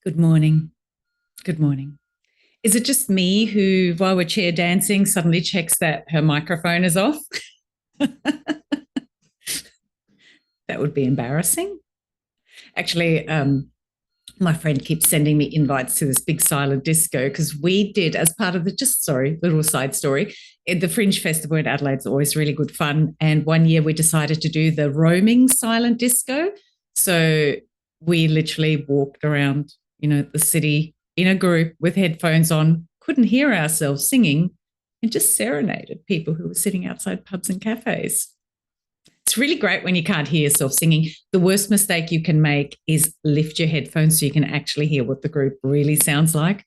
Good morning. Good morning. Is it just me who, while we're chair dancing, suddenly checks that her microphone is off? That would be embarrassing. Actually, my friend keeps sending me invites to this big silent disco because we did, as part of the, little side story, the Fringe Festival in Adelaide's always really good fun. And one year we decided to do the roaming silent disco. So we literally walked around, the city in a group with headphones on, couldn't hear ourselves singing, and just serenaded people who were sitting outside pubs and cafes. It's really great when you can't hear yourself singing. The worst mistake you can make is lift your headphones so you can actually hear what the group really sounds like.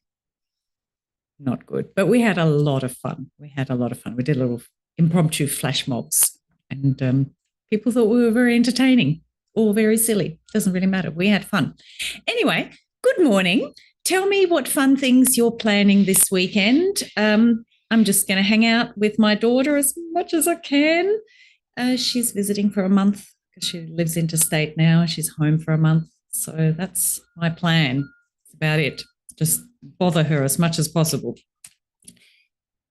Not good. But we had a lot of fun. We did a little impromptu flash mobs, and people thought we were very entertaining or very silly. Doesn't really matter. We had fun. Anyway, good morning. Tell me what fun things you're planning this weekend. I'm just going to hang out with my daughter as much as I can. She's visiting for a month because she lives interstate now. She's home for a month. So that's my plan. That's about it. Just bother her as much as possible.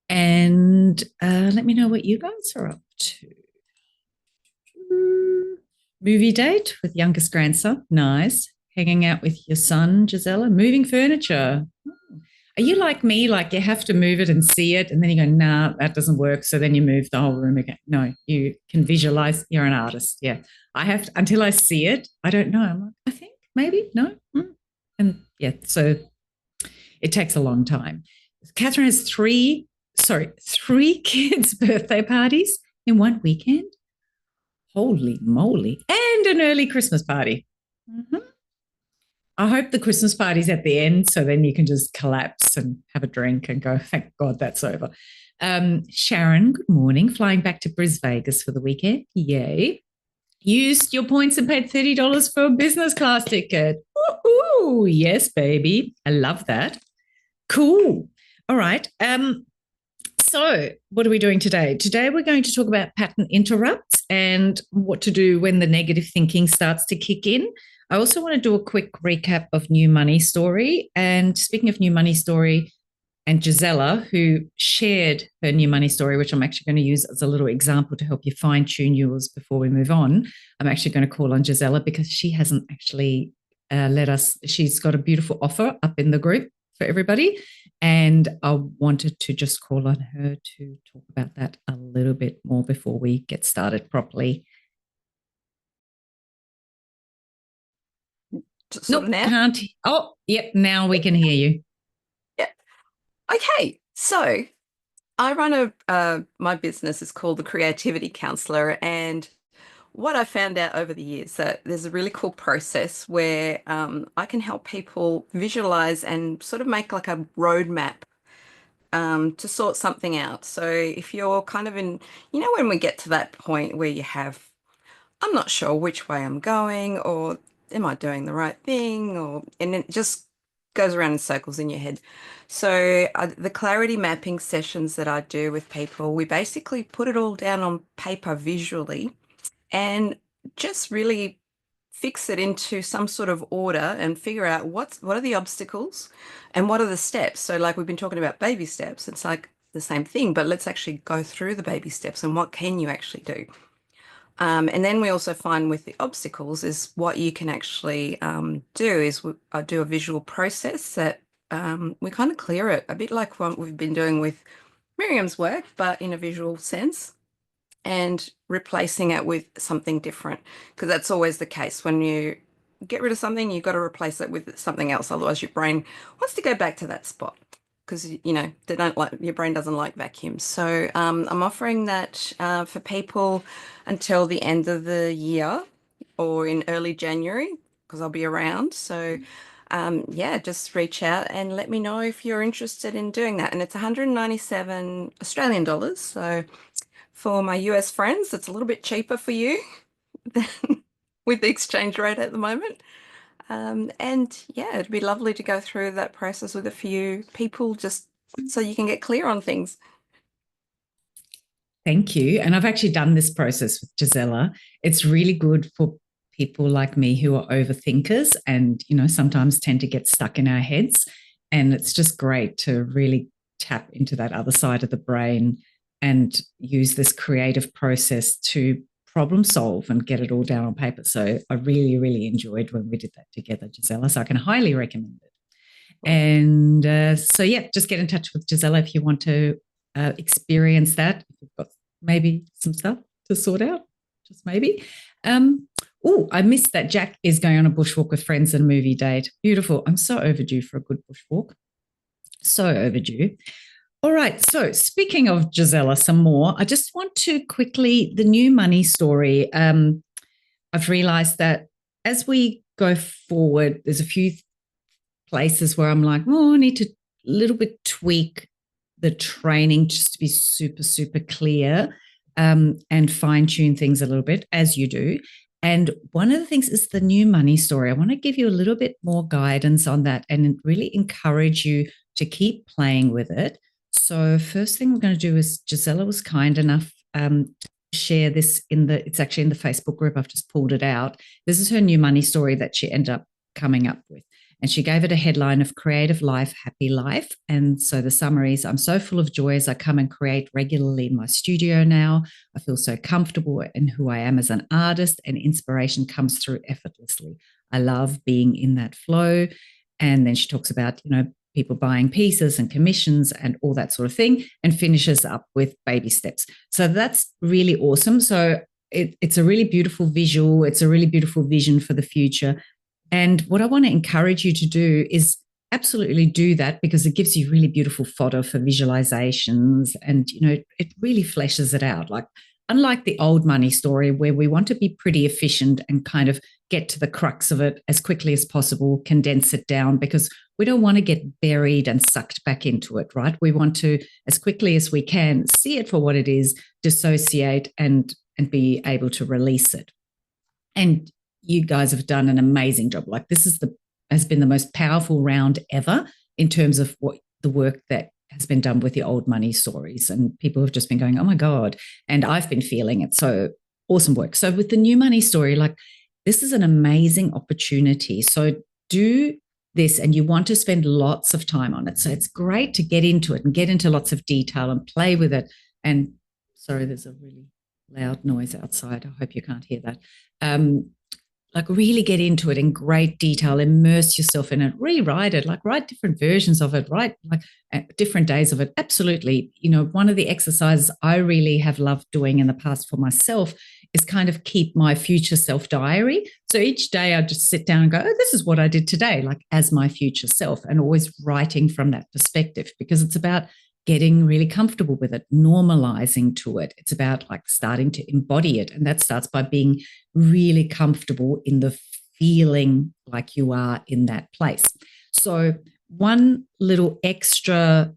And let me know what you guys are up to. Movie date with youngest grandson. Nice. Hanging out with your son, Gisela. Moving furniture. Are you like me, like you have to move it and see it, and then you go, nah, that doesn't work, so then you move the whole room again? No, you can visualize. You're an artist. Yeah. I have to, until I see it, I don't know. I'm like, I think, maybe, no. And yeah, so it takes a long time. Catherine has three kids' birthday parties in one weekend. Holy moly. And an early Christmas party. Mm-hmm. I hope the Christmas party's at the end so then you can just collapse and have a drink and go, thank God that's over. Sharon, good morning. Flying back to Vegas for the weekend. Yay. Used your points and paid $30 for a business class ticket. Woohoo! Yes, baby. I love that. Cool. All right. So what are we doing today? Today we're going to talk about pattern interrupts and what to do when the negative thinking starts to kick in. I also want to do a quick recap of New Money Story. And speaking of New Money Story and Gisela, who shared her New Money Story, which I'm actually going to use as a little example to help you fine tune yours before we move on. I'm actually going to call on Gisela because she hasn't actually she's got a beautiful offer up in the group for everybody. And I wanted to just call on her to talk about that a little bit more before we get started properly. Sort of now? Can't. Oh, yep. Now we can hear you. Yeah. Okay. So I run my business is called the Creativity Counselor, and what I found out over the years that there's a really cool process where I can help people visualize and sort of make like a roadmap to sort something out. So if you're kind of in, when we get to that point where you have, I'm not sure which way I'm going, or am I doing the right thing, and it just goes around in circles in your head. So the clarity mapping sessions that I do with people, we basically put it all down on paper visually and just really fix it into some sort of order and figure out what are the obstacles and what are the steps. So like we've been talking about baby steps, it's like the same thing, but let's actually go through the baby steps and what can you actually do. And then we also find with the obstacles is what you can actually do is I do a visual process that we kind of clear it, a bit like what we've been doing with Miriam's work, but in a visual sense, and replacing it with something different. Because that's always the case. When you get rid of something, you've got to replace it with something else. Otherwise, your brain wants to go back to that spot because they don't like, your brain doesn't like vacuums. So I'm offering that for people until the end of the year or in early January because I'll be around. So yeah, just reach out and let me know if you're interested in doing that. And it's 197 Australian dollars. So for my US friends, it's a little bit cheaper for you than with the exchange rate at the moment. And yeah, it'd be lovely to go through that process with a few people just so you can get clear on things. Thank you. And I've actually done this process with Gisela. It's really good for people like me who are overthinkers and, sometimes tend to get stuck in our heads. And it's just great to really tap into that other side of the brain and use this creative process to problem solve and get it all down on paper. So I really, really enjoyed when we did that together, Gisela. So I can highly recommend it. And so, yeah, just get in touch with Gisela if you want to experience that. If you've got maybe some stuff to sort out, just maybe. I missed that Jack is going on a bushwalk with friends and a movie date. Beautiful. I'm so overdue for a good bushwalk. So overdue. All right. So speaking of Gisela, some more, I just want to quickly, the new money story. I've realized that as we go forward, there's a few places where I'm like, I need to a little bit tweak the training just to be super, super clear and fine tune things a little bit, as you do. And one of the things is the new money story. I want to give you a little bit more guidance on that and really encourage you to keep playing with it. So first thing we're going to do is Gisela was kind enough to share this it's actually in the Facebook group. I've just pulled it out. This is her new money story that she ended up coming up with. And she gave it a headline of Creative Life, Happy Life. And so the summary is, I'm so full of joy as I come and create regularly in my studio now. I feel so comfortable in who I am as an artist, and inspiration comes through effortlessly. I love being in that flow. And then she talks about, people buying pieces and commissions and all that sort of thing, and finishes up with baby steps. So that's really awesome. So it's a really beautiful visual. It's a really beautiful vision for the future. And what I want to encourage you to do is absolutely do that, because it gives you really beautiful fodder for visualizations, and, it really fleshes it out. Like, unlike the old money story where we want to be pretty efficient and kind of get to the crux of it as quickly as possible, condense it down, because we don't want to get buried and sucked back into it, right? We want to, as quickly as we can, see it for what it is, dissociate and be able to release it. And you guys have done an amazing job. Like, this has been the most powerful round ever in terms of what the work that has been done with the old money stories. And people have just been going, oh my God. And I've been feeling it. So awesome work. So with the new money story, like, this is an amazing opportunity. So do this, and you want to spend lots of time on it. So it's great to get into it and get into lots of detail and play with it. And sorry, there's a really loud noise outside. I hope you can't hear that. Like, really get into it in great detail, immerse yourself in it, rewrite it, like write different versions of it, write like different days of it. Absolutely. One of the exercises I really have loved doing in the past for myself is kind of keep my future self diary. So each day I just sit down and go, oh, this is what I did today, like as my future self, and always writing from that perspective, because it's about getting really comfortable with it, normalizing to it. It's about like starting to embody it. And that starts by being really comfortable in the feeling like you are in that place. So one little extra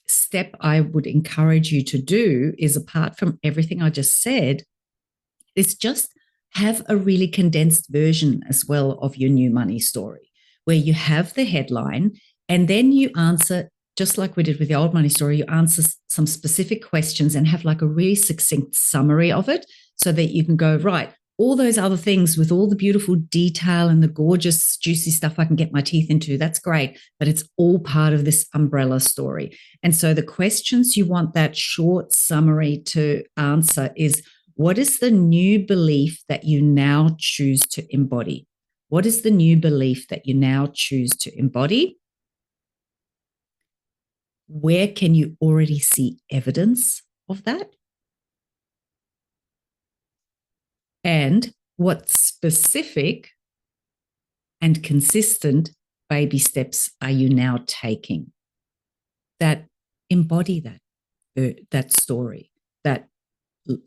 step I would encourage you to do is, apart from everything I just said, is just have a really condensed version as well of your new money story, where you have the headline and then you answer, just like we did with the old money story, you answer some specific questions and have like a really succinct summary of it, so that you can go, right, all those other things with all the beautiful detail and the gorgeous, juicy stuff I can get my teeth into, that's great, but it's all part of this umbrella story. And so the questions you want that short summary to answer is, what is the new belief that you now choose to embody? What is the new belief that you now choose to embody? Where can you already see evidence of that? And what specific and consistent baby steps are you now taking that embody that story? That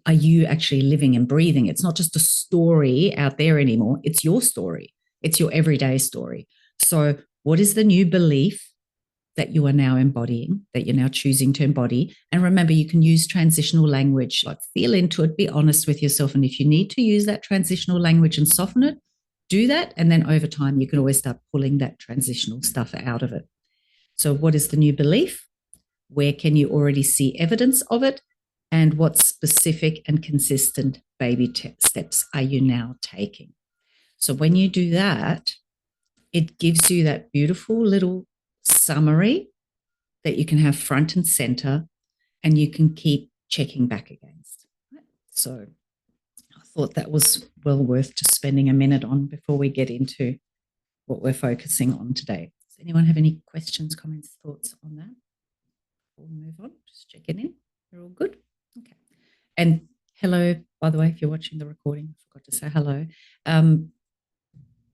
are you actually living and breathing? It's not just a story out there anymore. It's your story. It's your everyday story. So what is the new belief that you are now embodying, that you're now choosing to embody? And remember, you can use transitional language, like feel into it, be honest with yourself. And if you need to use that transitional language and soften it, do that. And then over time, you can always start pulling that transitional stuff out of it. So what is the new belief? Where can you already see evidence of it? and what specific and consistent baby steps are you now taking? So when you do that, it gives you that beautiful little summary that you can have front and center and you can keep checking back against. So I thought that was well worth just spending a minute on before we get into what we're focusing on today. Does anyone have any questions, comments, thoughts on that? We'll move on, just checking in. You're all good? Okay. And hello, by the way, if you're watching the recording, I forgot to say hello.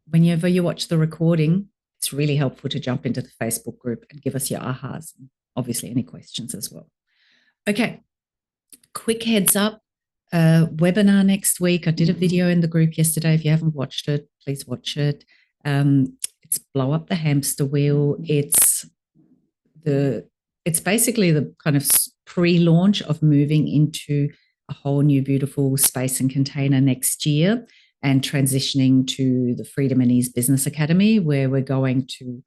Whenever you watch the recording, it's really helpful to jump into the Facebook group and give us your ahas and obviously any questions as well. Okay, quick heads up, webinar next week. I did a video in the group yesterday. If you haven't watched it, please watch it. It's Blow Up the Hamster Wheel. It's basically the kind of pre-launch of moving into a whole new beautiful space and container next year and transitioning to the Freedom and Ease Business Academy, where we're going to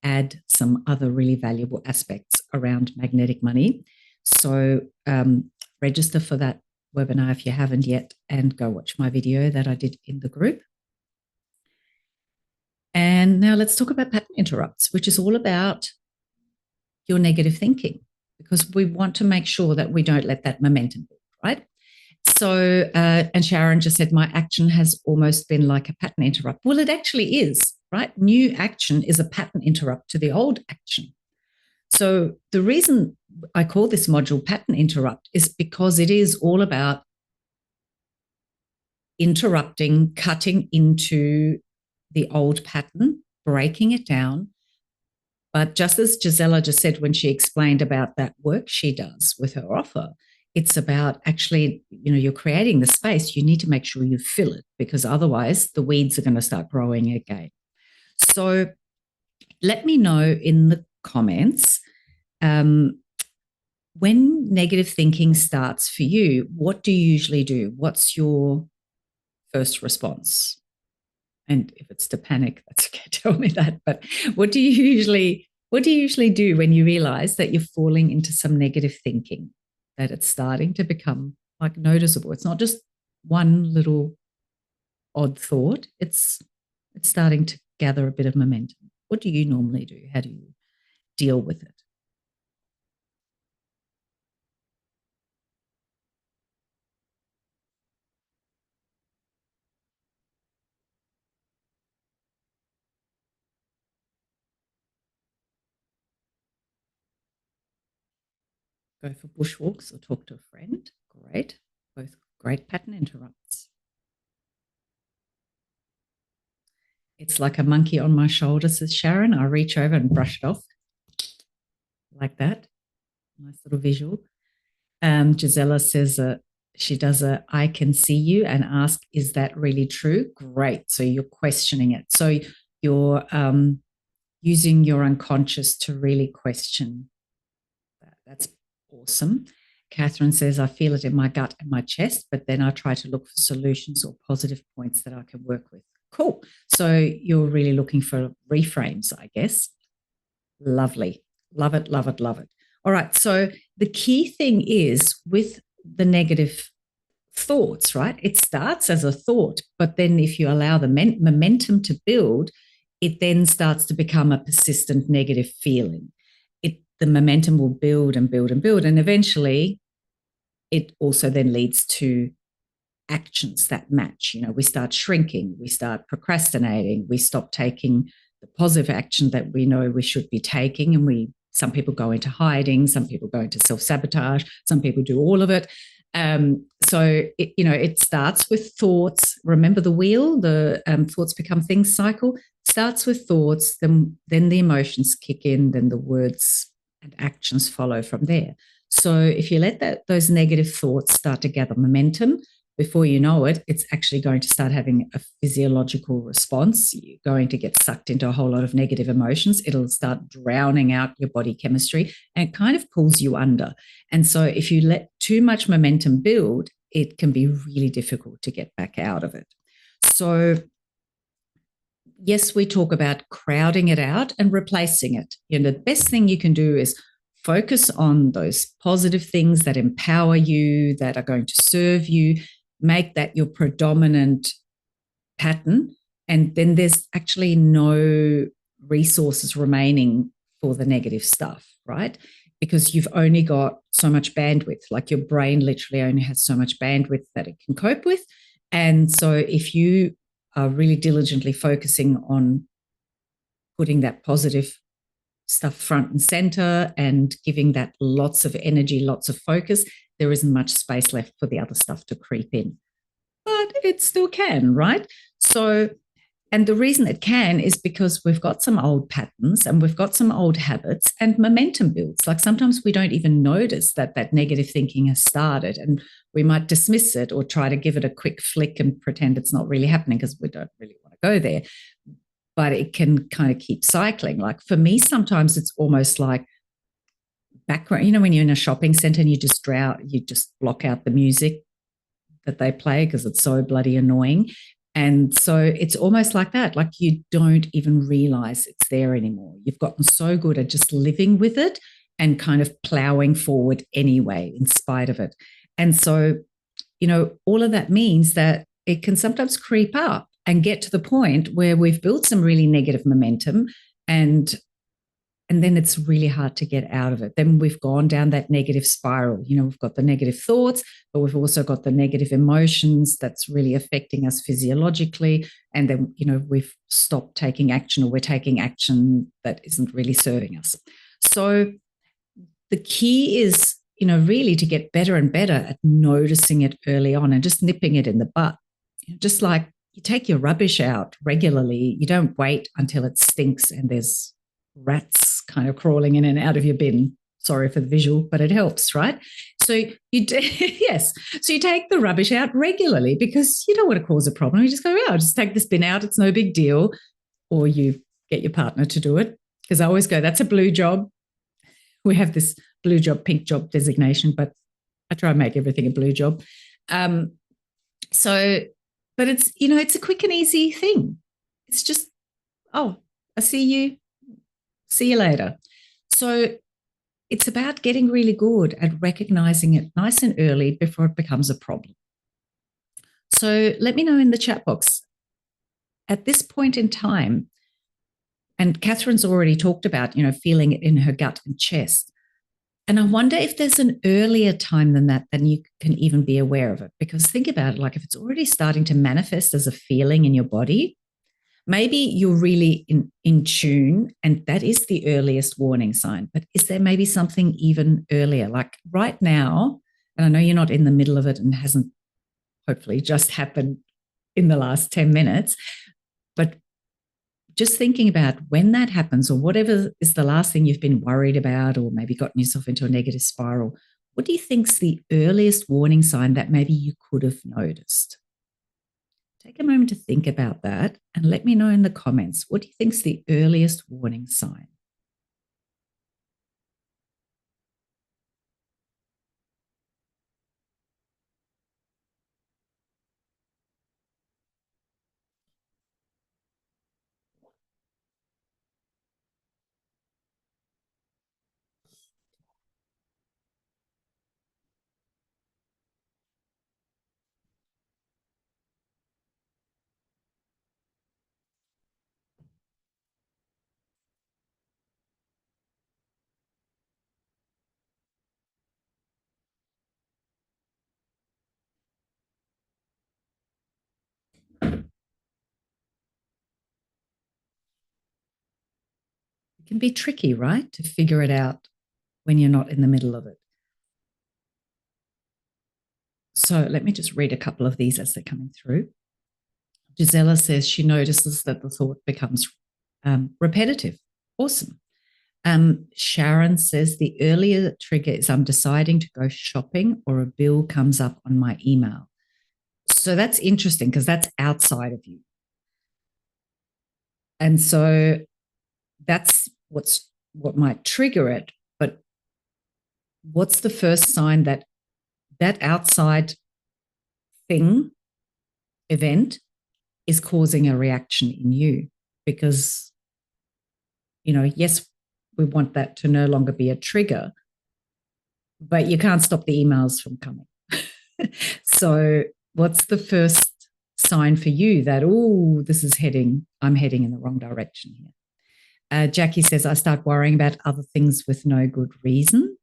add some other really valuable aspects around magnetic money. So register for that webinar if you haven't yet and go watch my video that I did in the group. And now let's talk about pattern interrupts, which is all about your negative thinking, because we want to make sure that we don't let that momentum build, right? So, and Sharon just said, my action has almost been like a pattern interrupt. Well, it actually is, right? New action is a pattern interrupt to the old action. So the reason I call this module pattern interrupt is because it is all about interrupting, cutting into the old pattern, breaking it down. But just as Gisela just said when she explained about that work she does with her offer, it's about actually, you're creating the space. You need to make sure you fill it, because otherwise the weeds are going to start growing again. So let me know in the comments, when negative thinking starts for you, what do you usually do? What's your first response? And if it's to panic, that's okay, tell me that. But what do you usually do when you realize that you're falling into some negative thinking, that it's starting to become like noticeable? It's not just one little odd thought. It's starting to gather a bit of momentum. What do you normally do? How do you deal with it? Go for bushwalks or talk to a friend. Great. Both great pattern interrupts. It's like a monkey on my shoulder, says Sharon. I reach over and brush it off like that. Nice little visual. Gisela says she does a I can see you and ask, is that really true? Great. So you're questioning it. So you're using your unconscious to really question that. That's awesome. Catherine says, I feel it in my gut and my chest, but then I try to look for solutions or positive points that I can work with. Cool. So you're really looking for reframes, I guess. Lovely. Love it, love it, love it. All right. So the key thing is with the negative thoughts, right? It starts as a thought, but then if you allow the momentum to build, it then starts to become a persistent negative feeling. The momentum will build and build and build. And eventually it also then leads to actions that match. We start shrinking, we start procrastinating, we stop taking the positive action that we know we should be taking. And some people go into hiding, some people go into self-sabotage, some people do all of it. So it starts with thoughts. Remember the wheel, the thoughts become things cycle. Starts with thoughts, then the emotions kick in, then the words and actions follow from there. So if you let those negative thoughts start to gather momentum, before you know it, it's actually going to start having a physiological response. You're going to get sucked into a whole lot of negative emotions. It'll start drowning out your body chemistry and it kind of pulls you under. And so if you let too much momentum build, it can be really difficult to get back out of it. So yes, we talk about crowding it out and replacing it. The best thing you can do is focus on those positive things that empower you, that are going to serve you, make that your predominant pattern. And then there's actually no resources remaining for the negative stuff, right? Because you've only got so much bandwidth, like your brain literally only has so much bandwidth that it can cope with. And so if you are really diligently focusing on putting that positive stuff front and center and giving that lots of energy, lots of focus, there isn't much space left for the other stuff to creep in. But it still can, right? So, and the reason it can is because we've got some old patterns and we've got some old habits, and momentum builds. Like sometimes we don't even notice that that negative thinking has started, and we might dismiss it or try to give it a quick flick and pretend it's not really happening because we don't really want to go there. But it can kind of keep cycling. Like for me, sometimes it's almost like background, you know, when you're in a shopping center and you just block out the music that they play because it's so bloody annoying. And so it's almost like that, like you don't even realize it's there anymore. You've gotten so good at just living with it and kind of plowing forward anyway, in spite of it. And so, you know, all of that means that it can sometimes creep up and get to the point where we've built some really negative momentum, and then it's really hard to get out of it. Then we've gone down that negative spiral. You know, we've got the negative thoughts, but we've also got the negative emotions that's really affecting us physiologically. And then, you know, we've stopped taking action, or we're taking action that isn't really serving us. So the key is, you know, really to get better and better at noticing it early on and just nipping it in the butt. You know, just like you take your rubbish out regularly. You don't wait until it stinks and there's rats kind of crawling in and out of your bin. Sorry for the visual, but it helps, right? So yes. So you take the rubbish out regularly because you don't want to cause a problem. You just go, yeah, I'll just take this bin out. It's no big deal. Or you get your partner to do it. Because I always go, that's a blue job. We have this blue job, pink job designation, but I try and make everything a blue job. But it's, you know, it's a quick and easy thing. It's just, oh, I see you later. So it's about getting really good at recognizing it nice and early before it becomes a problem. So let me know in the chat box at this point in time, and Catherine's already talked about, you know, feeling it in her gut and chest. And I wonder if there's an earlier time than that, then you can even be aware of it. Because think about it, like if it's already starting to manifest as a feeling in your body, maybe you're really in tune, and that is the earliest warning sign. But is there maybe something even earlier? Like right now, and I know you're not in the middle of it and hasn't hopefully just happened in the last 10 minutes, but just thinking about when that happens, or whatever is the last thing you've been worried about, or maybe gotten yourself into a negative spiral, what do you think's the earliest warning sign that maybe you could have noticed? Take a moment to think about that and let me know in the comments. What do you think's the earliest warning sign? It can be tricky, right, to figure it out when you're not in the middle of it. So let me just read a couple of these as they're coming through. Gisela says she notices that the thought becomes repetitive. Awesome. Sharon says the earlier trigger is I'm deciding to go shopping or a bill comes up on my email. So that's interesting because that's outside of you. And so that's what might trigger it. But what's the first sign that that outside thing, event, is causing a reaction in you? Because, you know, yes, we want that to no longer be a trigger, but you can't stop the emails from coming. So what's the first sign for you that, oh, I'm heading in the wrong direction here? Jackie says, I start worrying about other things with no good reason.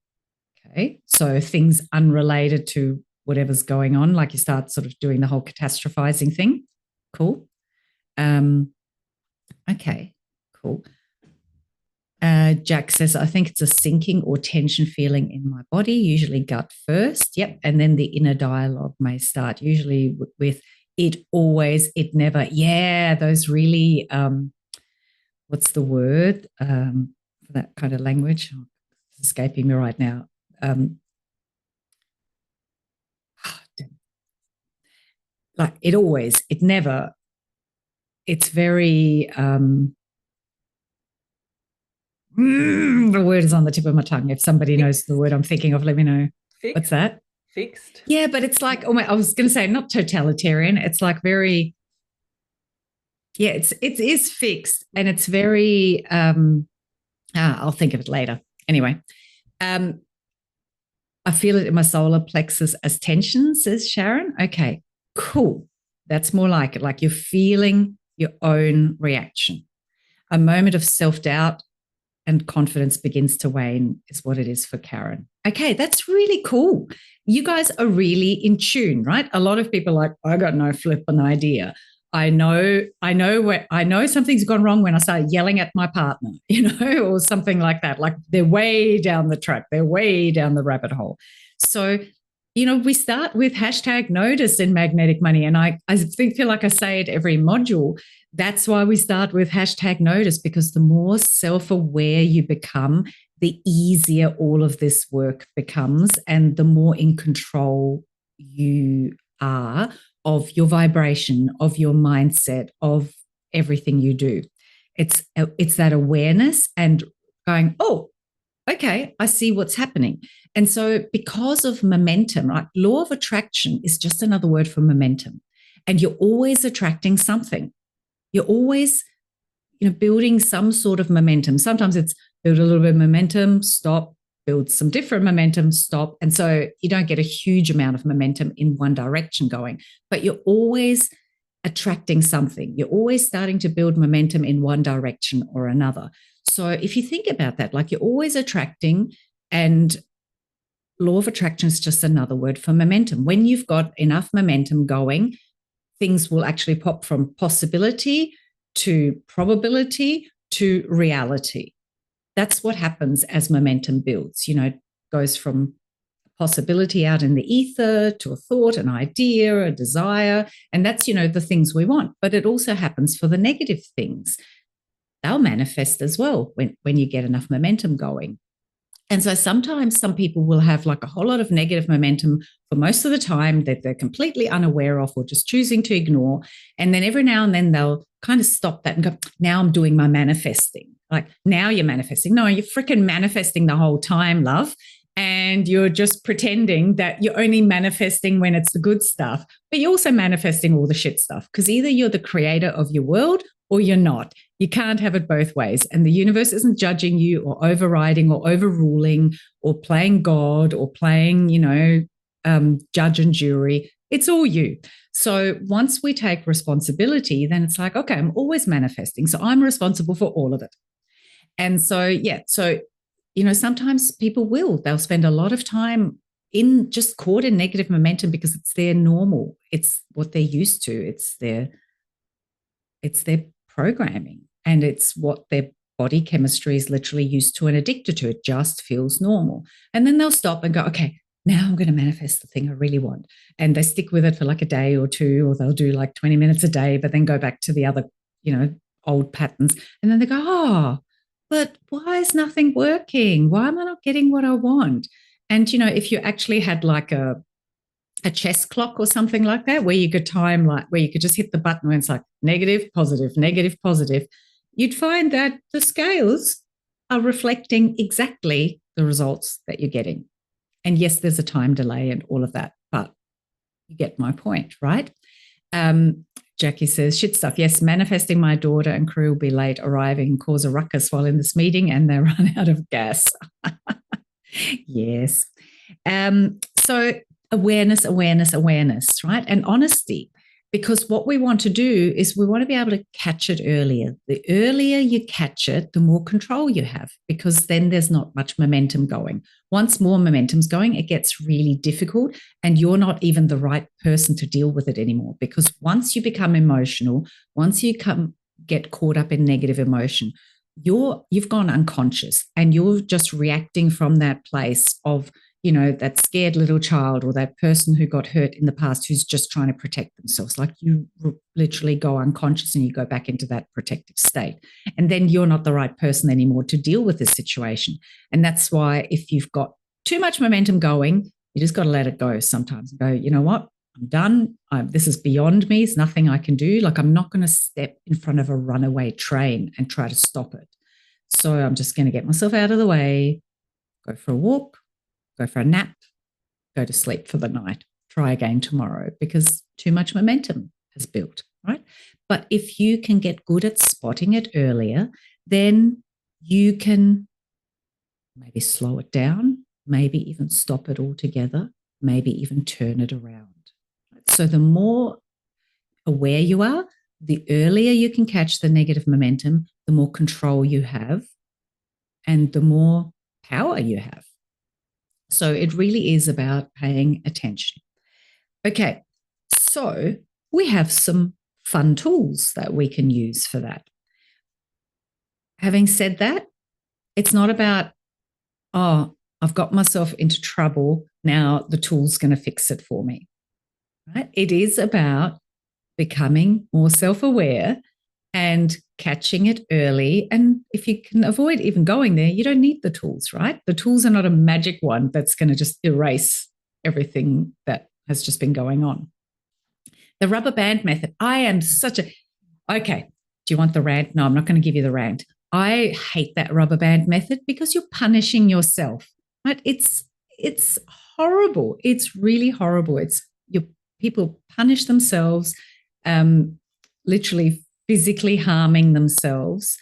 Okay, so things unrelated to whatever's going on, like you start sort of doing the whole catastrophizing thing. Cool. Okay, cool. Jack says, I think it's a sinking or tension feeling in my body, usually gut first. Yep. And then the inner dialogue may start, usually with it always, it never. Yeah, those really, what's the word for that kind of language? Oh, it's escaping me right now. Like it always, it never. It's very... the word is on the tip of my tongue. If somebody knows the word I'm thinking of, let me know. Fixed? What's that? Fixed? Yeah, but it's like, I was going to say not totalitarian. It's like very, yeah, it is fixed, and it's very, I'll think of it later. Anyway, I feel it in my solar plexus as tension, says Sharon. Okay, cool. That's more like it, like you're feeling your own reaction. A moment of self-doubt and confidence begins to wane is what it is for Karen. Okay, that's really cool. You guys are really in tune, right? A lot of people are like, I got no flipping idea. I know something's gone wrong when I start yelling at my partner, or something like that. Like they're way down the track. They're way down the rabbit hole. So, we start with #notice in Magnetic Money. And I feel like I say it every module. That's why we start with #notice, because the more self-aware you become, the easier all of this work becomes, and the more in control you are of your vibration, of your mindset, of everything you do. It's that awareness and going, oh, okay, I see what's happening. And so because of momentum, right? Law of attraction is just another word for momentum. And you're always attracting something. You're always, building some sort of momentum. Sometimes it's build a little bit of momentum, stop, build some different momentum, stop. And so you don't get a huge amount of momentum in one direction going, but you're always attracting something. You're always starting to build momentum in one direction or another. So if you think about that, like you're always attracting, and law of attraction is just another word for momentum. When you've got enough momentum going, things will actually pop from possibility to probability to reality. That's what happens as momentum builds. It goes from possibility out in the ether to a thought, an idea, a desire. And that's, the things we want. But it also happens for the negative things. They'll manifest as well when you get enough momentum going. And so sometimes some people will have like a whole lot of negative momentum for most of the time that they're completely unaware of or just choosing to ignore. And then every now and then they'll kind of stop that and go, now I'm doing my manifesting. Like, now you're manifesting. No, you're freaking manifesting the whole time, love. And you're just pretending that you're only manifesting when it's the good stuff, but you're also manifesting all the shit stuff, because either you're the creator of your world or you're not. You can't have it both ways. And the universe isn't judging you or overriding or overruling or playing God or playing, judge and jury. It's all you. So once we take responsibility, then it's like, okay, I'm always manifesting. So I'm responsible for all of it. And so, yeah, sometimes people they'll spend a lot of time in just caught in negative momentum because it's their normal. It's what they're used to. It's their programming, and it's what their body chemistry is literally used to and addicted to. It just feels normal. And then they'll stop and go, okay, now I'm going to manifest the thing I really want. And they stick with it for like a day or two, or they'll do like 20 minutes a day, but then go back to the other, old patterns. And then they go, oh, but why is nothing working? Why am I not getting what I want? And, if you actually had like a chess clock or something like that, where you could time, like where you could just hit the button when it's like negative, positive, you'd find that the scales are reflecting exactly the results that you're getting. And yes, there's a time delay and all of that, but you get my point, right? Jackie says, shit stuff. Yes, manifesting my daughter and crew will be late arriving and cause a ruckus while in this meeting and they run out of gas. Yes. So awareness, right? And honesty, because what we want to do is we want to be able to catch it earlier. The earlier you catch it, the more control you have, because then there's not much momentum going. Once more momentum's going, it gets really difficult and you're not even the right person to deal with it anymore, because once you become emotional, once you get caught up in negative emotion, you've gone unconscious and you're just reacting from that place of, that scared little child or that person who got hurt in the past who's just trying to protect themselves. Like you literally go unconscious and you go back into that protective state. And then you're not the right person anymore to deal with this situation. And that's why if you've got too much momentum going, you just got to let it go sometimes and go, you know what? I'm done. This is beyond me. There's nothing I can do. Like I'm not going to step in front of a runaway train and try to stop it. So I'm just going to get myself out of the way, go for a walk, go for a nap, go to sleep for the night, try again tomorrow, because too much momentum has built, right? But if you can get good at spotting it earlier, then you can maybe slow it down, maybe even stop it altogether, maybe even turn it around. So the more aware you are, the earlier you can catch the negative momentum, the more control you have and the more power you have. So it really is about paying attention. Okay, so we have some fun tools that we can use for that. Having said that, it's not about, oh, I've got myself into trouble, now the tool's going to fix it for me. Right? It is about becoming more self-aware and catching it early. And if you can avoid even going there, you don't need the tools, right? The tools are not a magic one that's going to just erase everything that has just been going on. The rubber band method. I am such a... Okay, do you want the rant? No, I'm not going to give you the rant. I hate that rubber band method because you're punishing yourself, right? It's horrible. It's really horrible. People punish themselves, literally physically harming themselves.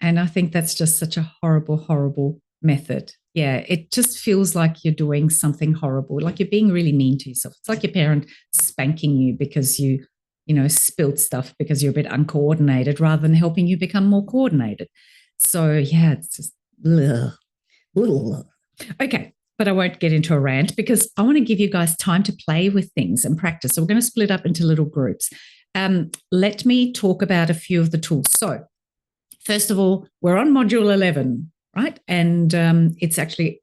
And I think that's just such a horrible, horrible method. Yeah, it just feels like you're doing something horrible, like you're being really mean to yourself. It's like your parent spanking you because you spilt stuff because you're a bit uncoordinated rather than helping you become more coordinated. So, yeah, it's just... Ugh. Okay. But I won't get into a rant because I want to give you guys time to play with things and practice. So we're going to split up into little groups. Let me talk about a few of the tools. So first of all, we're on module 11, right? And it's actually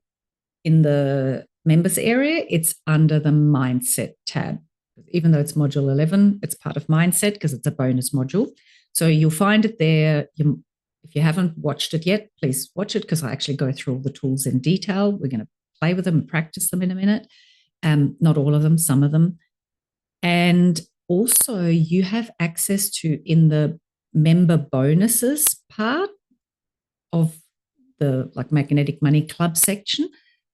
in the members area. It's under the mindset tab. Even though it's module 11, it's part of mindset because it's a bonus module. So you'll find it there. If you haven't watched it yet, please watch it because I actually go through all the tools in detail. We're going to play with them and practice them in a minute. Not all of them, some of them. And also you have access to, in the member bonuses part of the Magnetic Money Club section,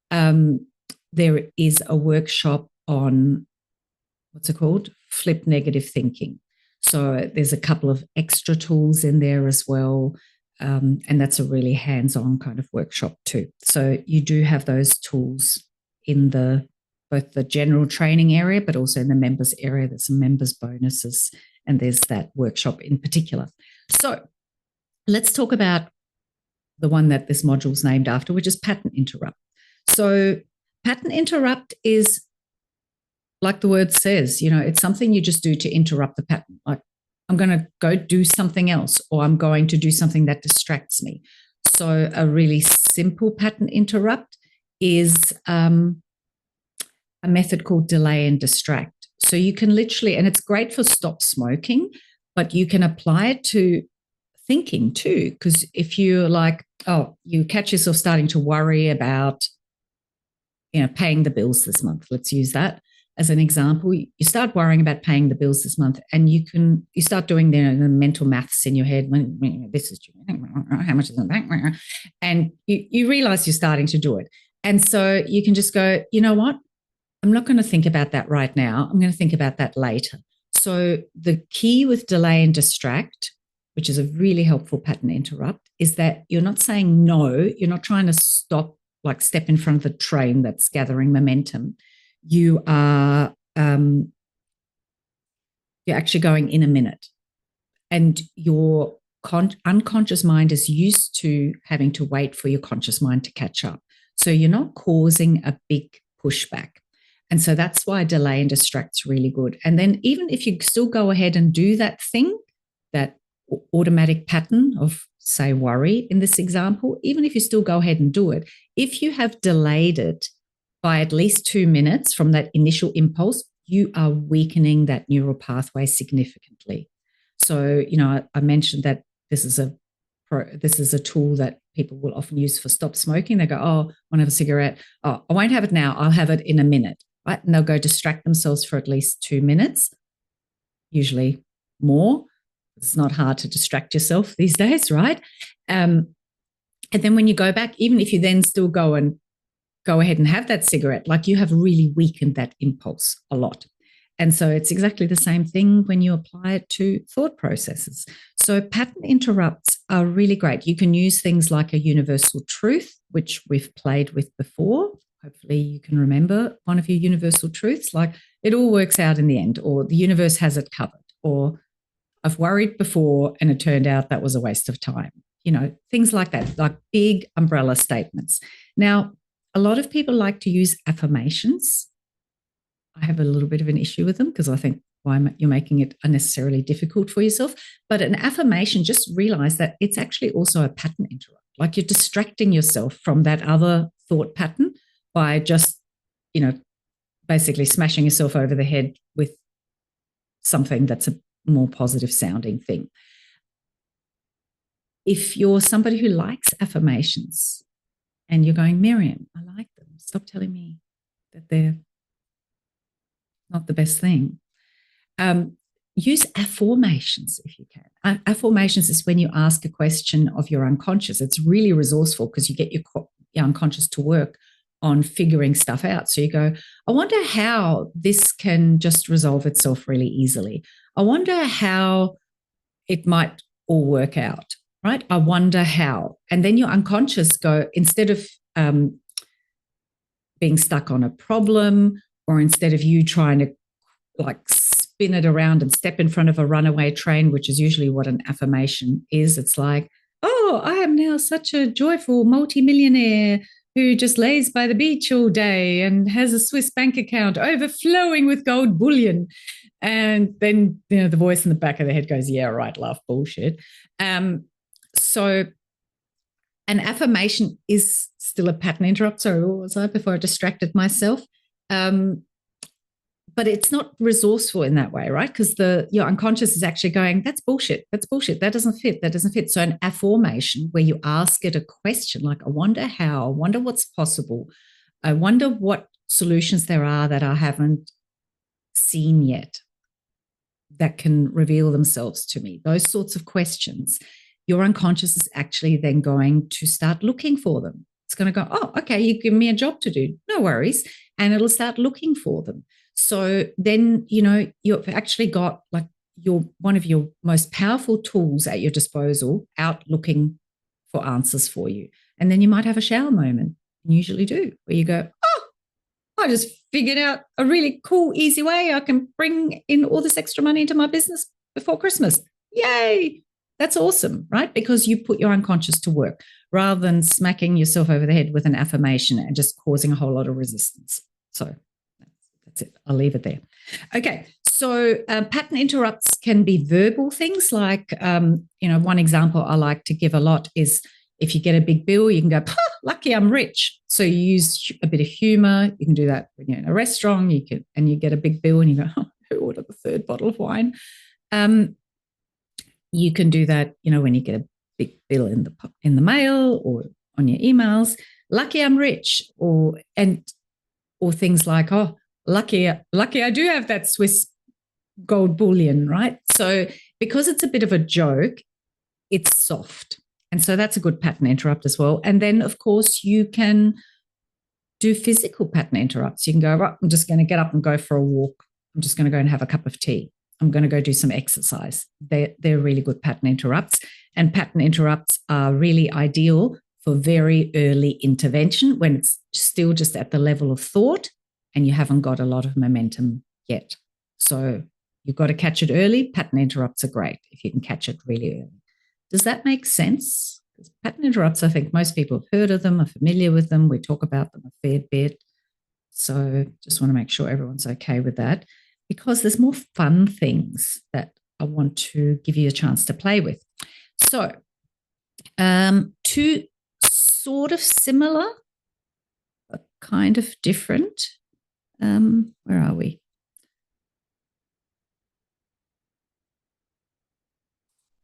there is a workshop on, what's it called? Flip negative thinking. So there's a couple of extra tools in there as well. And that's a really hands-on kind of workshop too. So you do have those tools in both the general training area, but also in the members area. There's some members bonuses and there's that workshop in particular. So let's talk about the one that this module is named after, which is pattern interrupt. So pattern interrupt is, like the word says, it's something you just do to interrupt the pattern. Like, I'm going to go do something else, or I'm going to do something that distracts me. So a really simple pattern interrupt is a method called delay and distract. So you can literally, and it's great for stop smoking, but you can apply it to thinking too. Because if you're like, you catch yourself starting to worry about, paying the bills this month, let's use that as an example. You start worrying about paying the bills this month, and you start doing the mental maths in your head. When this is how much is in the bank, and you realize you're starting to do it, and so you can just go, you know what? I'm not going to think about that right now. I'm going to think about that later. So the key with delay and distract, which is a really helpful pattern interrupt, is that you're not saying no, you're not trying to stop, like step in front of the train that's gathering momentum. You are you're actually going in a minute, and your unconscious mind is used to having to wait for your conscious mind to catch up. So you're not causing a big pushback. And so that's why delay and distract's really good. And then even if you still go ahead and do that thing, that automatic pattern of, say, worry in this example, even if you still go ahead and do it, if you have delayed it by at least 2 minutes from that initial impulse, you are weakening that neural pathway significantly. So, I mentioned that this is a tool that people will often use for stop smoking. They go, oh, I want to have a cigarette. Oh, I won't have it now. I'll have it in a minute, right? And they'll go distract themselves for at least 2 minutes, usually more. It's not hard to distract yourself these days, right? And then when you go back, even if you then still go ahead and have that cigarette, like you have really weakened that impulse a lot. And so it's exactly the same thing when you apply it to thought processes. So pattern interrupts are really great. You can use things like a universal truth, which we've played with before. Hopefully you can remember one of your universal truths, like it all works out in the end, or the universe has it covered, or I've worried before and it turned out that was a waste of time. Things like that, like big umbrella statements. Now, a lot of people like to use affirmations. I have a little bit of an issue with them because I think you're making it unnecessarily difficult for yourself. But an affirmation, just realize that it's actually also a pattern interrupt. Like you're distracting yourself from that other thought pattern by just, basically smashing yourself over the head with something that's a more positive sounding thing. If you're somebody who likes affirmations and you're going, Miriam, I like them, stop telling me that they're not the best thing. Use affirmations if you can. Affirmations is when you ask a question of your unconscious. It's really resourceful because you get your unconscious to work on figuring stuff out. So you go, I wonder how this can just resolve itself really easily. I wonder how it might all work out, right? I wonder how. And then your unconscious go, instead of being stuck on a problem, or instead of you trying to like spin it around and step in front of a runaway train, which is usually what an affirmation is. It's like, oh, I am now such a joyful multimillionaire who just lays by the beach all day and has a Swiss bank account overflowing with gold bullion. And then, the voice in the back of the head goes, yeah, right, laugh, bullshit. So an affirmation is still a pattern interrupt. Sorry, what was I before I distracted myself? But it's not resourceful in that way, right? Because your unconscious is actually going, that's bullshit. That doesn't fit. So an affirmation where you ask it a question like, I wonder how, I wonder what's possible. I wonder what solutions there are that I haven't seen yet that can reveal themselves to me. Those sorts of questions, your unconscious is actually then going to start looking for them. It's going to go, oh, okay, you give me a job to do. No worries. And it'll start looking for them. So then, you've actually got like one of your most powerful tools at your disposal out looking for answers for you. And then you might have a shower moment, and usually do, where you go, oh, I just figured out a really cool, easy way I can bring in all this extra money into my business before Christmas. Yay. That's awesome, right? Because you put your unconscious to work rather than smacking yourself over the head with an affirmation and just causing a whole lot of resistance. So that's it. I'll leave it there. Okay. So pattern interrupts can be verbal things like, one example I like to give a lot is if you get a big bill, you can go, lucky I'm rich. So you use a bit of humor. You can do that when you're in a restaurant, and you get a big bill and you go, oh, who ordered the third bottle of wine? You can do that, when you get a big bill in the mail or on your emails. Lucky I'm rich, or things like, oh, lucky I do have that Swiss gold bullion, right? So because it's a bit of a joke, it's soft. And so that's a good pattern interrupt as well. And then, of course, you can do physical pattern interrupts. You can go, right, I'm just going to get up and go for a walk. I'm just going to go and have a cup of tea. I'm going to go do some exercise. They're really good pattern interrupts. And pattern interrupts are really ideal for very early intervention when it's still just at the level of thought and you haven't got a lot of momentum yet. So you've got to catch it early. Pattern interrupts are great if you can catch it really early. Does that make sense? Pattern interrupts, I think most people have heard of them, are familiar with them. We talk about them a fair bit. So just want to make sure everyone's okay with that, because there's more fun things that I want to give you a chance to play with. So two sort of similar, but kind of different. Where are we?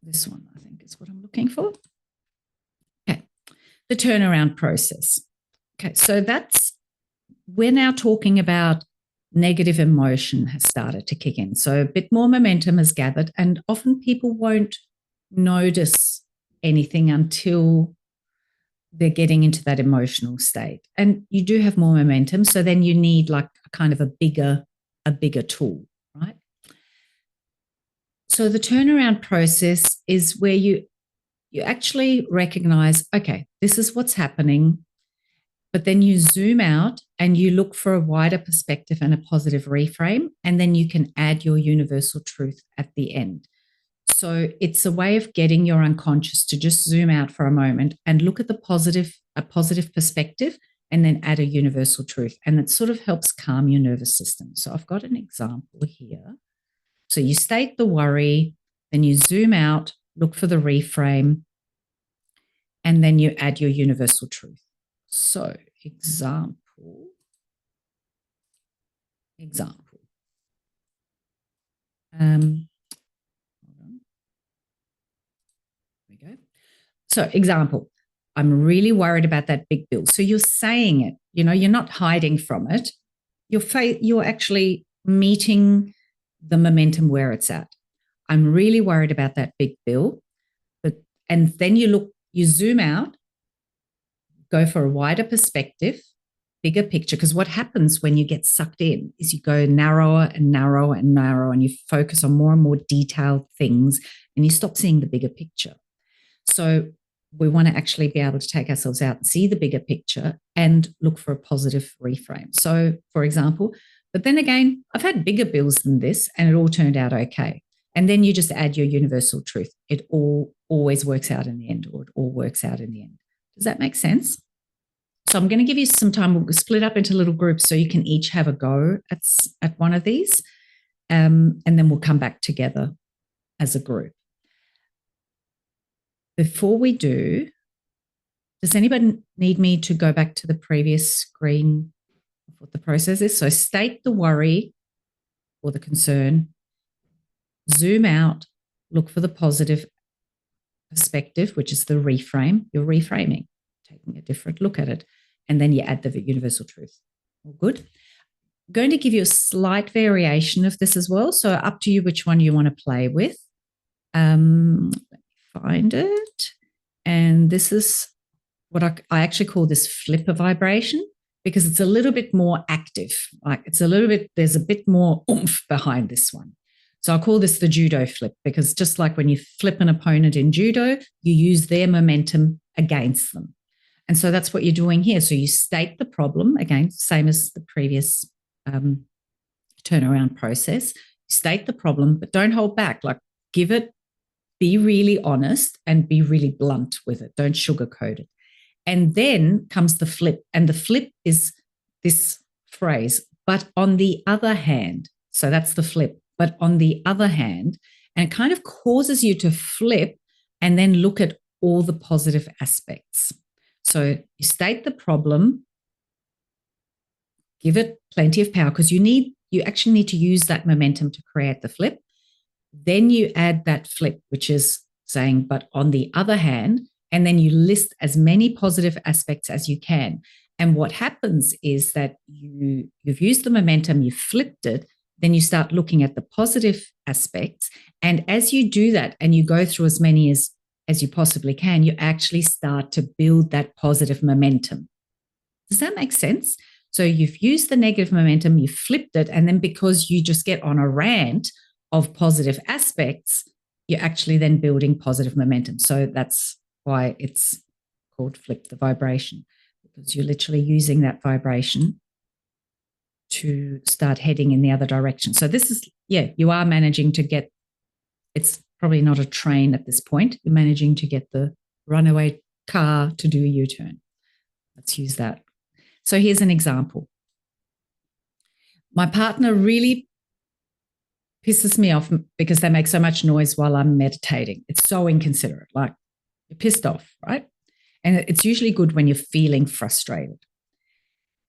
This one, I think, is what I'm looking for. Okay, the turnaround process. Okay, so we're now talking about negative emotion has started to kick in. So a bit more momentum has gathered, and often people won't notice anything until they're getting into that emotional state. And you do have more momentum, so then you need like kind of a bigger tool, right? So the turnaround process is where you actually recognize, okay, this is what's happening, but then you zoom out and you look for a wider perspective and a positive reframe, and then you can add your universal truth at the end. So it's a way of getting your unconscious to just zoom out for a moment and look at a positive perspective, and then add a universal truth. And it sort of helps calm your nervous system. So I've got an example here. So you state the worry, then you zoom out, look for the reframe, and then you add your universal truth. So example. Hold on. There we go. So example, I'm really worried about that big bill. So you're saying it, you're not hiding from it. You're actually meeting the momentum where it's at. I'm really worried about that big bill. And then you zoom out, go for a wider perspective, bigger picture, because what happens when you get sucked in is you go narrower and narrower and narrower, and you focus on more and more detailed things, and you stop seeing the bigger picture. So we want to actually be able to take ourselves out and see the bigger picture and look for a positive reframe. So, for example, but then again, I've had bigger bills than this and it all turned out okay. And then you just add your universal truth. It all always works out in the end, or it all works out in the end. Does that make sense? So I'm going to give you some time. We'll split up into little groups so you can each have a go at one of these. And then we'll come back together as a group. Before we do, does anybody need me to go back to the previous screen of what the process is? So state the worry or the concern, zoom out, look for the positive perspective, which is the reframe. You're reframing, taking a different look at it, and then you add the universal truth. All good? I'm going to give you a slight variation of this as well, so up to you which one you want to play with. Let me find it. And this is what I actually call this flipper vibration, because it's a little bit more active. Like there's a bit more oomph behind this one. So I call this the judo flip, because just like when you flip an opponent in judo, you use their momentum against them. And so that's what you're doing here. So you state the problem, again, same as the previous turnaround process. State the problem, but don't hold back. Like, be really honest and be really blunt with it. Don't sugarcoat it. And then comes the flip. And the flip is this phrase, but on the other hand. So that's the flip. But on the other hand, and it kind of causes you to flip and then look at all the positive aspects. So you state the problem, give it plenty of power, because you actually need to use that momentum to create the flip. Then you add that flip, which is saying, but on the other hand, and then you list as many positive aspects as you can. And what happens is that you've used the momentum, you've flipped it, then you start looking at the positive aspects. And as you do that and you go through as many as you possibly can, you actually start to build that positive momentum. Does that make sense? So you've used the negative momentum, you've flipped it, and then because you just get on a rant of positive aspects, you're actually then building positive momentum. So that's why it's called flip the vibration, because you're literally using that vibration to start heading in the other direction. So this is, you are managing to get, it's probably not a train at this point. You're managing to get the runaway car to do a U-turn. Let's use that. So here's an example. My partner really pisses me off because they make so much noise while I'm meditating. It's so inconsiderate. Like, you're pissed off, right? And it's usually good when you're feeling frustrated.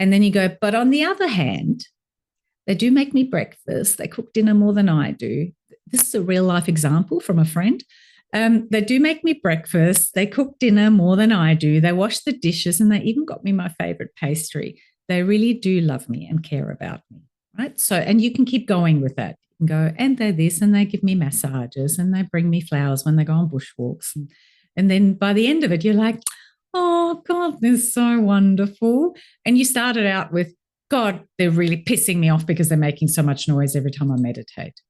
And then you go, but on the other hand, they do make me breakfast. They cook dinner more than I do. This is a real life example from a friend. They do make me breakfast. They cook dinner more than I do. They wash the dishes, and they even got me my favorite pastry. They really do love me and care about me, right? So, and you can keep going with that. You can go, and they're this, and they give me massages, and they bring me flowers when they go on bushwalks. And then by the end of it, you're like, oh, God, they're so wonderful. And you started out with, God, they're really pissing me off because they're making so much noise every time I meditate.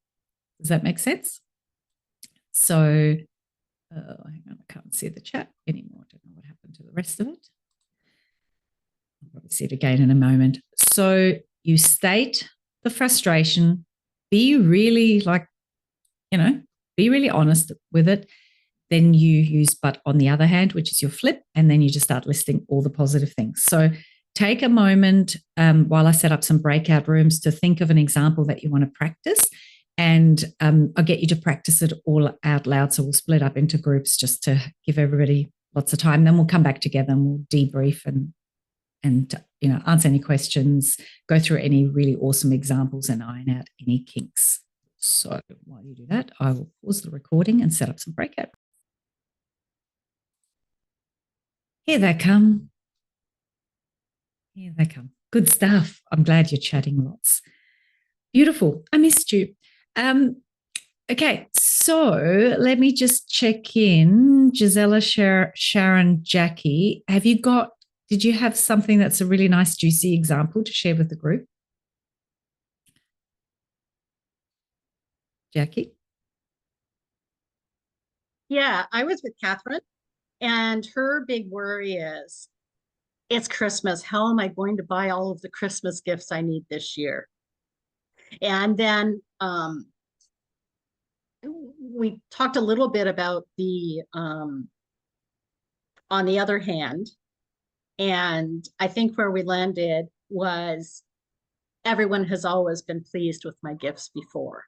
Does that make sense? So, hang on, I can't see the chat anymore. I don't know what happened to the rest of it. I'll probably see it again in a moment. So you state the frustration, be really be really honest with it. Then you use but on the other hand, which is your flip, and then you just start listing all the positive things. So take a moment while I set up some breakout rooms to think of an example that you want to practice. And I'll get you to practice it all out loud. So we'll split up into groups just to give everybody lots of time. Then we'll come back together and we'll debrief and answer any questions, go through any really awesome examples, and iron out any kinks. So while you do that, I will pause the recording and set up some breakout. Here they come. Here they come. Good stuff. I'm glad you're chatting lots. Beautiful. I missed you. Okay, so let me just check in. Gisela, Sharon, Jackie, did you have something that's a really nice, juicy example to share with the group? Jackie? Yeah, I was with Catherine, and her big worry is, it's Christmas. How am I going to buy all of the Christmas gifts I need this year? And then we talked a little bit about the on the other hand, and I think where we landed was everyone has always been pleased with my gifts before.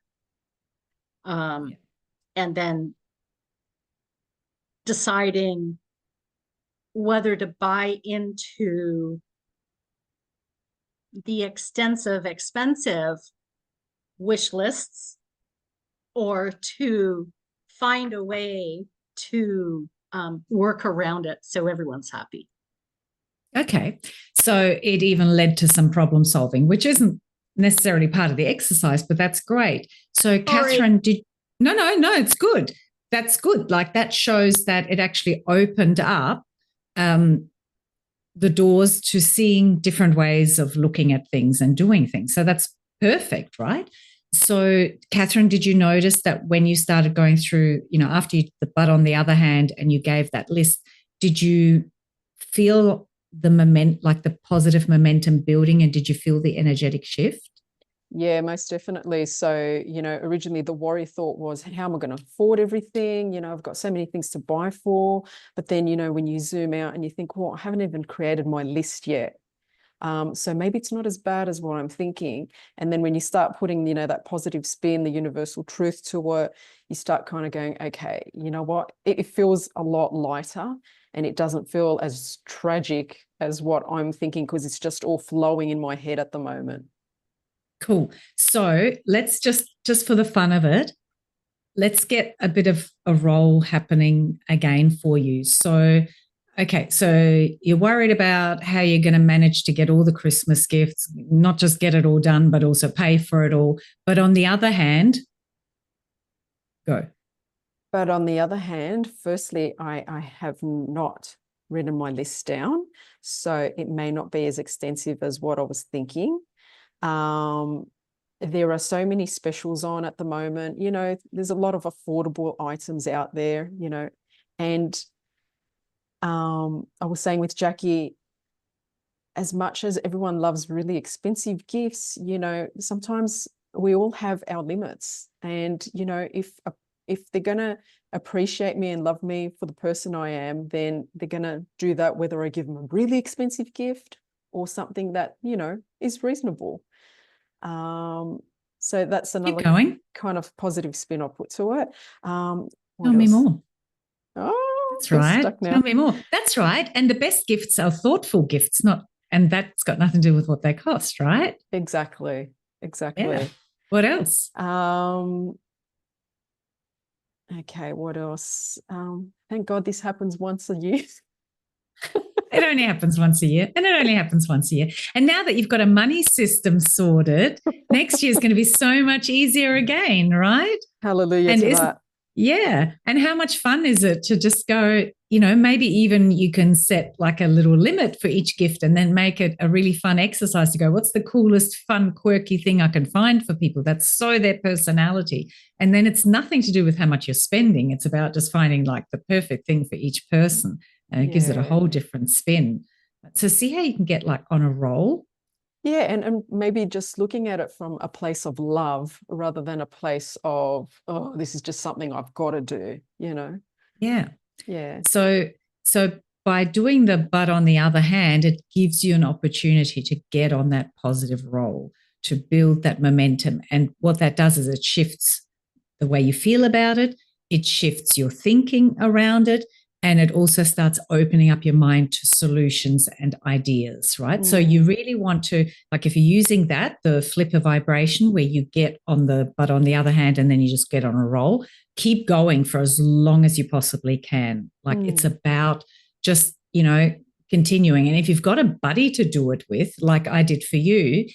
And then deciding whether to buy into the extensive, expensive wish lists or to find a way to work around it so everyone's happy. Okay. So it even led to some problem solving, which isn't necessarily part of the exercise, but that's great. So Catherine, no, it's good. That's good. Like, that shows that it actually opened up the doors to seeing different ways of looking at things and doing things. So that's perfect, right? So, Catherine, did you notice that when you started going through, after but on the other hand, and you gave that list, did you feel the positive momentum building, and did you feel the energetic shift? Yeah, most definitely. So, originally the worry thought was, how am I going to afford everything? I've got so many things to buy for. But then, when you zoom out and you think, well, I haven't even created my list yet. So maybe it's not as bad as what I'm thinking. And then when you start putting, that positive spin, the universal truth to it, you start kind of going, okay, you know what? It feels a lot lighter, and it doesn't feel as tragic as what I'm thinking, because it's just all flowing in my head at the moment. Cool. So let's just for the fun of it, let's get a bit of a roll happening again for you. So, okay, so you're worried about how you're going to manage to get all the Christmas gifts, not just get it all done, but also pay for it all. But on the other hand, go. But on the other hand, firstly, I have not written my list down, so it may not be as extensive as what I was thinking. there are so many specials on at the moment. You know, there's a lot of affordable items out there, you know, and I was saying with Jackie, as much as everyone loves really expensive gifts, you know, sometimes we all have our limits. And, you know, if they're going to appreciate me and love me for the person I am, then they're going to do that whether I give them a really expensive gift or something that, you know, is reasonable. So that's Keep another going. kind of positive spin I'll put to it. Tell What me else? more. Oh, That's feel right. stuck now. Tell me more. That's right. And the best gifts are thoughtful gifts, and that's got nothing to do with what they cost, right? Exactly. Yeah. What else? Okay, what else? Thank God this happens once a year. It only happens once a year, and it only happens once a year. And now that you've got a money system sorted, next year is going to be so much easier again, right? Hallelujah And to that. yeah. And how much fun is it to just go, you know, maybe even you can set like a little limit for each gift and then make it a really fun exercise to go, what's the coolest, fun, quirky thing I can find for people that's so their personality? And then it's nothing to do with how much you're spending. It's about just finding like the perfect thing for each person. And it gives it a Yeah. whole different spin. So see how you can get like on a roll. Yeah, and maybe just looking at it from a place of love rather than a place of, oh, this is just something I've got to do, you know? Yeah. Yeah. So by doing but on the other hand, it gives you an opportunity to get on that positive roll, to build that momentum. And what that does is it shifts the way you feel about it. It shifts your thinking around it. And it also starts opening up your mind to solutions and ideas, right? So you really want to, like if you're using that, the flipper vibration where you get on but on the other hand, and then you just get on a roll, keep going for as long as you possibly can. Like it's about just, you know, continuing. And if you've got a buddy to do it with, like I did for you,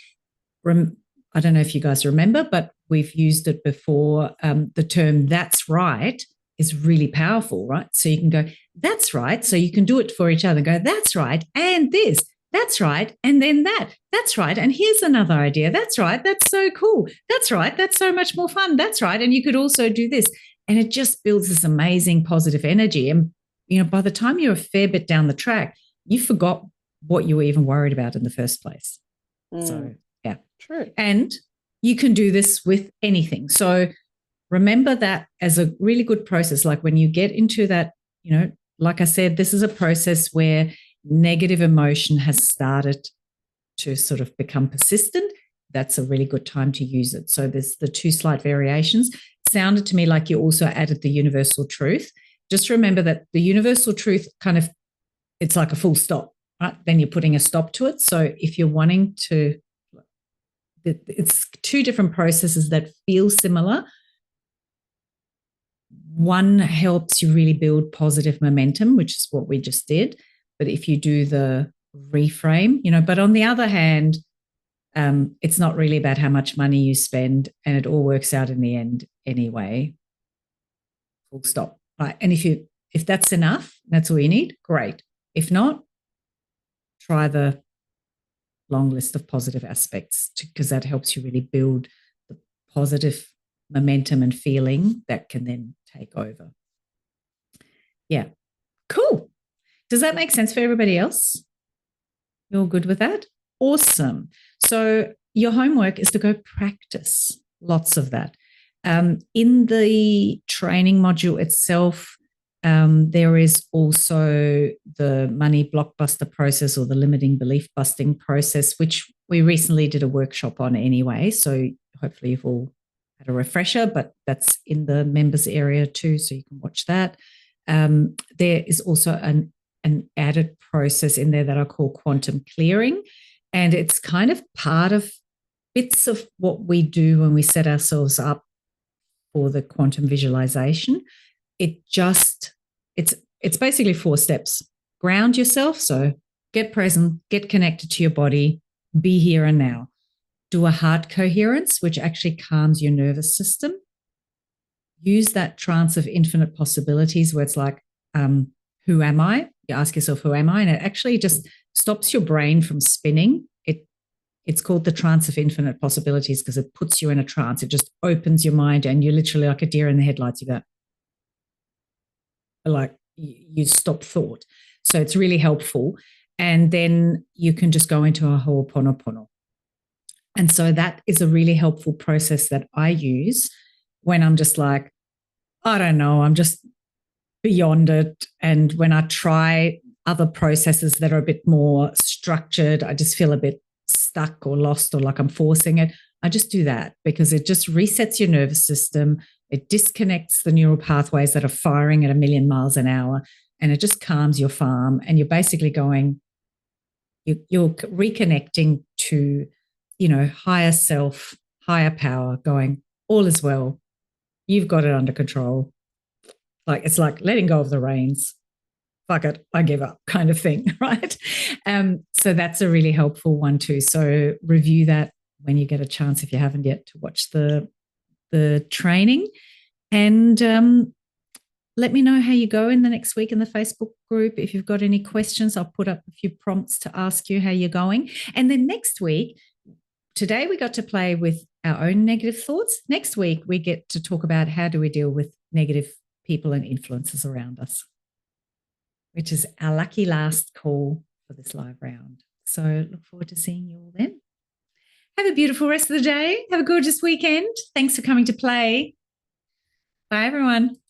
I don't know if you guys remember, but we've used it before. The term "that's right" is really powerful, right? So you can go, that's right. So you can do it for each other. Go, that's right. And this, that's right. And then that's right. And here's another idea. That's right. That's so cool. That's right. That's so much more fun. That's right. And you could also do this. And it just builds this amazing positive energy. And, you know, by the time you're a fair bit down the track, you forgot what you were even worried about in the first place. So, yeah. True. And you can do this with anything. So remember that as a really good process. Like when you get into that, you know, like I said, this is a process where negative emotion has started to sort of become persistent. That's a really good time to use it. So there's the two slight variations. It sounded to me like you also added the universal truth. Just remember that the universal truth kind of, it's like a full stop, right? Then you're putting a stop to it. So if you're wanting to, it's two different processes that feel similar. One helps you really build positive momentum, which is what we just did. But if you do the reframe, you know, but on the other hand, it's not really about how much money you spend, and it all works out in the end anyway. Full stop. Right. And if that's enough, that's all you need, great. If not, try the long list of positive aspects, because that helps you really build the positive momentum and feeling that can then take over. Yeah. Cool. Does that make sense for everybody else? You're good with that? Awesome. So your homework is to go practice lots of that. In the training module itself, there is also the money blockbuster process, or the limiting belief busting process, which we recently did a workshop on anyway. So hopefully you've all had a refresher, but that's in the members area too, so you can watch that. There is also an added process in there that I call quantum clearing, and it's kind of part of bits of what we do when we set ourselves up for the quantum visualization. It's basically 4 steps. Ground yourself, so get present, get connected to your body, be here and now. Do a heart coherence, which actually calms your nervous system. Use that trance of infinite possibilities where it's like, who am I? You ask yourself, who am I? And it actually just stops your brain from spinning. It's called the trance of infinite possibilities because it puts you in a trance. It just opens your mind and you're literally like a deer in the headlights. You go, like you stop thought. So it's really helpful. And then you can just go into a Ho'oponopono. And so that is a really helpful process that I use when I'm just like, I don't know, I'm just beyond it. And when I try other processes that are a bit more structured, I just feel a bit stuck or lost or like I'm forcing it. I just do that because it just resets your nervous system. It disconnects the neural pathways that are firing at 1,000,000 miles an hour, and it just calms your farm. And you're basically going, you're reconnecting to, higher self, higher power, going, all is well. You've got it under control. Like, it's like letting go of the reins. Fuck it, I give up kind of thing, right? So that's a really helpful one too. So review that when you get a chance, if you haven't yet, to watch the training. And let me know how you go in the next week in the Facebook group. If you've got any questions, I'll put up a few prompts to ask you how you're going. And then next week, today we got to play with our own negative thoughts. Next week, we get to talk about how do we deal with negative people and influences around us, which is our lucky last call for this live round. So look forward to seeing you all then. Have a beautiful rest of the day. Have a gorgeous weekend. Thanks for coming to play. Bye, everyone.